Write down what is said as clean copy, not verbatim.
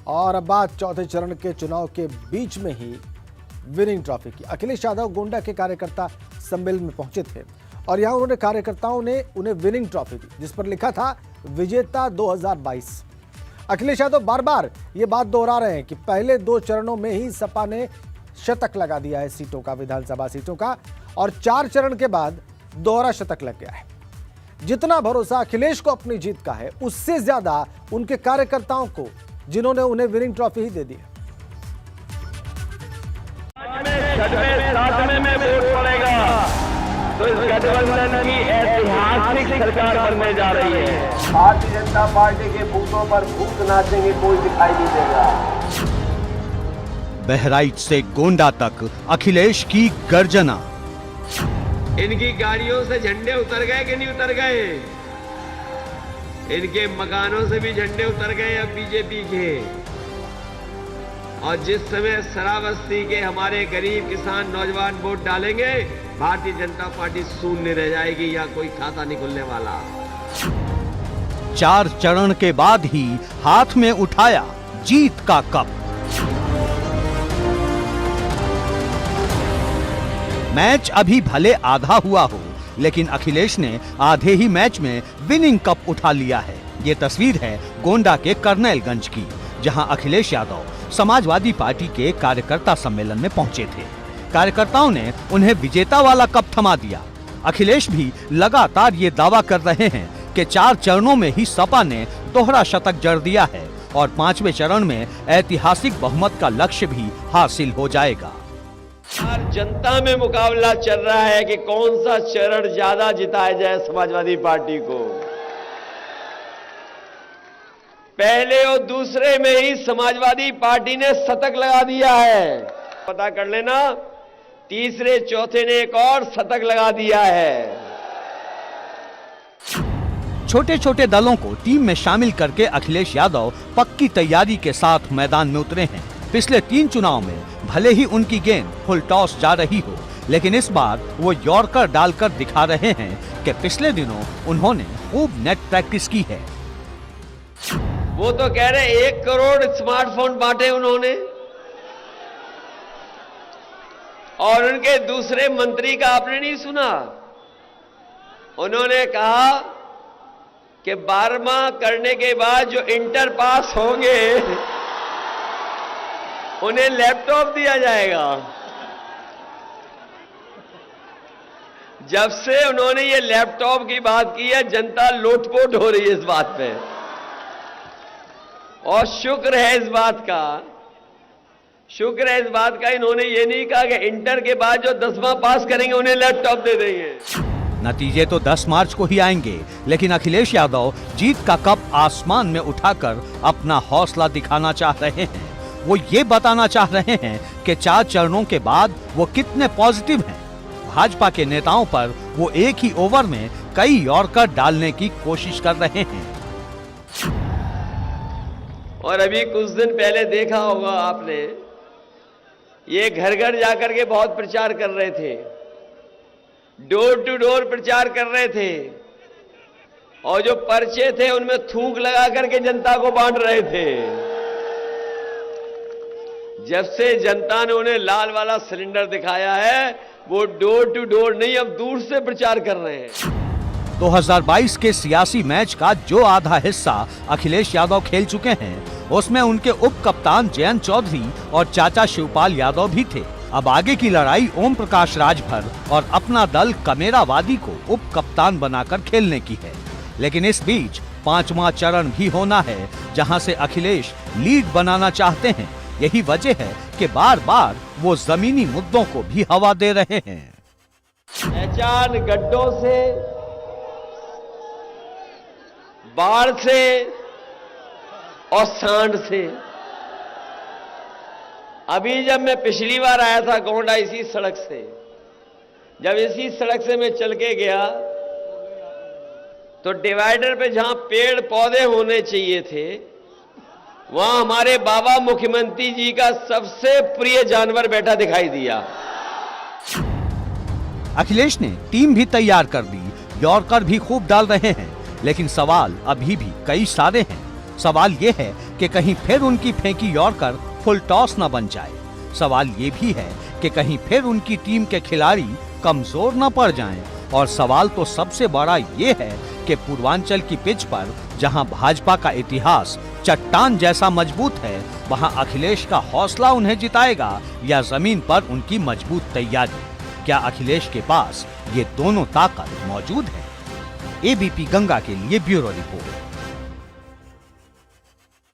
और अब बात चौथे चरण के चुनाव के बीच में ही विनिंग ट्रॉफी की। अखिलेश यादव गोंडा के कार्यकर्ता सम्मेलन में पहुंचे थे और यहां उन्होंने कार्यकर्ताओं ने उन्हें विनिंग ट्रॉफी दी, जिस पर लिखा था विजेता 2022। अखिलेश यादव बार बार ये बात दोहरा रहे हैं कि पहले 2 चरणों में ही सपा ने शतक लगा दिया है सीटों का, विधानसभा सीटों का, और 4 चरण के बाद दोहरा शतक लग गया है। जितना भरोसा अखिलेश को अपनी जीत का है, उससे ज्यादा उनके कार्यकर्ताओं को, जिन्होंने उन्हें विनिंग ट्रॉफी ही दे दी है। में वोट पड़ेगा तो इस गठबंधन की ऐतिहासिक सरकार बनने जा रही है। भारतीय जनता पार्टी के बूथों पर भूत नाचेंगे कोई दिखाई नहीं देगा। बहराइच से गोंडा तक अखिलेश की गर्जना। इनकी गाड़ियों से झंडे उतर गए कि नहीं उतर गए? इनके मकानों से भी झंडे उतर गए अब बीजेपी के। और जिस समय शराबस्ती के हमारे गरीब किसान नौजवान वोट डालेंगे, भारतीय जनता पार्टी शून्य रह जाएगी या कोई खाता नहीं खुलने वाला। 4 चरण के बाद ही हाथ में उठाया जीत का कप। मैच अभी भले आधा हुआ हो, लेकिन अखिलेश ने आधे ही मैच में विनिंग कप उठा लिया है। ये तस्वीर है गोंडा के करनैलगंज की, जहां अखिलेश यादव समाजवादी पार्टी के कार्यकर्ता सम्मेलन में पहुंचे थे। कार्यकर्ताओं ने उन्हें विजेता वाला कप थमा दिया। अखिलेश भी लगातार ये दावा कर रहे हैं कि 4 चरणों में ही सपा ने दोहरा शतक जड़ दिया है और 5वें चरण में ऐतिहासिक बहुमत का लक्ष्य भी हासिल हो जाएगा। जनता में मुकाबला चल रहा है कि कौन सा चरण ज्यादा जिताया जाए समाजवादी पार्टी को। पहले और दूसरे में ही समाजवादी पार्टी ने शतक लगा दिया है। पता कर लेना, तीसरे चौथे ने एक और शतक लगा दिया है। छोटे छोटे दलों को टीम में शामिल करके अखिलेश यादव पक्की तैयारी के साथ मैदान में उतरे हैं। पिछले 3 चुनाव में भले ही उनकी गेंद फुल टॉस जा रही हो, लेकिन इस बार वो यॉर्कर डालकर दिखा रहे हैं कि पिछले दिनों उन्होंने खूब नेट प्रैक्टिस की है। वो तो कह रहे 1 करोड़ स्मार्टफोन बांटे उन्होंने, और उनके दूसरे मंत्री का आपने नहीं सुना? उन्होंने कहा कि 12वां करने के बाद जो इंटर पास होंगे उन्हें लैपटॉप दिया जाएगा। जब से उन्होंने ये लैपटॉप की बात की है, जनता लोटपोट हो रही है इस बात पे, और शुक्र है इस बात का इन्होंने ये नहीं कहा कि इंटर के बाद जो 10वां पास करेंगे उन्हें लैपटॉप दे देंगे। नतीजे तो 10 मार्च को ही आएंगे, लेकिन अखिलेश यादव जीत का कप आसमान में उठाकर अपना हौसला दिखाना चाह रहे हैं। वो ये बताना चाह रहे हैं कि 4 चरणों के बाद वो कितने पॉजिटिव हैं। भाजपा के नेताओं पर वो एक ही ओवर में कई यॉर्कर डालने की कोशिश कर रहे हैं। और अभी कुछ दिन पहले देखा होगा आपने, ये घर घर जाकर के बहुत प्रचार कर रहे थे, डोर टू डोर प्रचार कर रहे थे, और जो पर्चे थे उनमें थूक लगा करके जनता को बांट रहे थे। जब से जनता ने उन्हें लाल वाला सिलेंडर दिखाया है, वो डोर टू डोर नहीं, अब दूर से प्रचार कर रहे हैं। 2022 के सियासी मैच का जो आधा हिस्सा अखिलेश यादव खेल चुके हैं, उसमें उनके उप कप्तान जयंत चौधरी और चाचा शिवपाल यादव भी थे। अब आगे की लड़ाई ओम प्रकाश राजभर और अपना दल कमेरावादी को उप कप्तान बनाकर खेलने की है। लेकिन इस बीच 5वां चरण भी होना है, जहां से अखिलेश लीड बनाना चाहते हैं। यही वजह है कि बार बार वो जमीनी मुद्दों को भी हवा दे रहे हैं। पहचान गड्ढों से, बाढ़ से और सांड से। अभी जब मैं पिछली बार आया था गोंडा इसी सड़क से, जब इसी सड़क से मैं चल के गया तो डिवाइडर पे जहां पेड़ पौधे होने चाहिए थे, वहां हमारे बाबा मुख्यमंत्री जी का सबसे प्रिय जानवर बैठा दिखाई दिया। अखिलेश ने टीम भी तैयार कर दी, यॉर्कर भी खूब डाल रहे हैं, लेकिन सवाल अभी भी कई सारे हैं। सवाल ये है कि कहीं फिर उनकी फेंकी यॉर्कर फुल टॉस न बन जाए। सवाल ये भी है कि कहीं फिर उनकी टीम के खिलाड़ी कमजोर न पड़ जाएं। और सवाल तो सबसे बड़ा ये है कि पूर्वांचल की पिच पर जहां भाजपा का इतिहास चट्टान जैसा मजबूत है, वहां अखिलेश का हौसला उन्हें जिताएगा या जमीन पर उनकी मजबूत तैयारी। क्या अखिलेश के पास ये दोनों ताकत मौजूद है? एबीपी गंगा के लिए ब्यूरो रिपोर्ट।